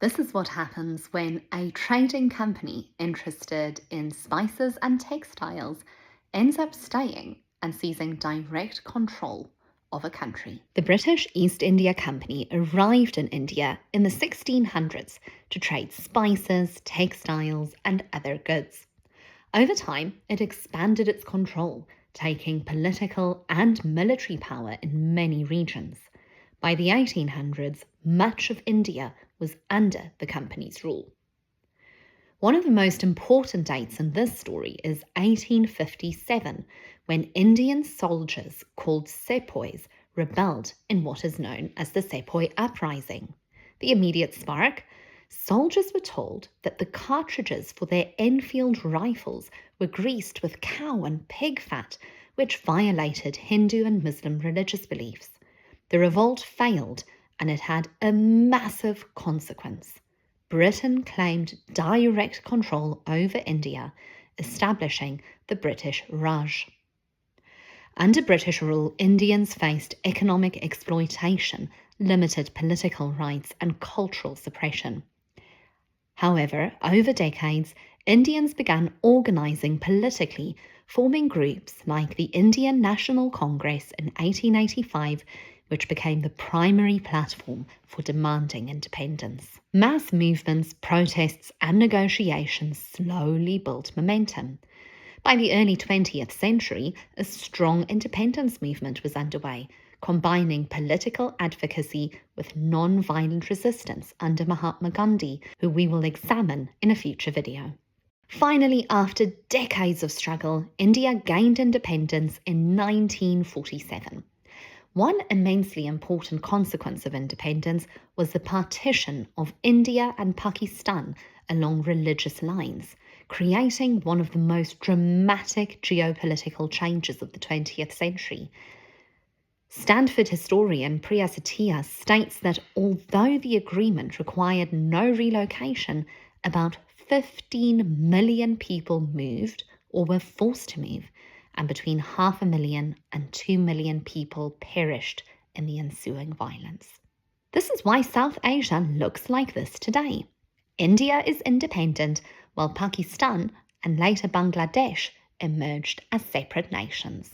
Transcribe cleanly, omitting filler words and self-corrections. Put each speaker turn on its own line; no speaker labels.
This is what happens when a trading company interested in spices and textiles ends up staying and seizing direct control of a country. The British East India Company arrived in India in the 1600s to trade spices, textiles, and other goods. Over time, it expanded its control, taking political and military power in many regions. By the 1800s, much of India was under the company's rule. One of the most important dates in this story is 1857, when Indian soldiers called Sepoys rebelled in what is known as the Sepoy Uprising. The immediate spark? Soldiers were told that the cartridges for their Enfield rifles were greased with cow and pig fat, which violated Hindu and Muslim religious beliefs. The revolt failed, and it had a massive consequence. Britain claimed direct control over India, establishing the British Raj. Under British rule, Indians faced economic exploitation, limited political rights, and cultural suppression. However, over decades, Indians began organising politically, forming groups like the Indian National Congress in 1885, which became the primary platform for demanding independence. Mass movements, protests, and negotiations slowly built momentum. By the early 20th century, a strong independence movement was underway, combining political advocacy with non-violent resistance under Mahatma Gandhi, who we will examine in a future video. Finally, after decades of struggle, India gained independence in 1947. One immensely important consequence of independence was the partition of India and Pakistan along religious lines, creating one of the most dramatic geopolitical changes of the 20th century. Stanford historian Priya Satia states that although the agreement required no relocation, about 15 million people moved or were forced to move, and between 500,000 and 2 million people perished in the ensuing violence. This is why South Asia looks like this today. India is independent, while Pakistan and later Bangladesh emerged as separate nations.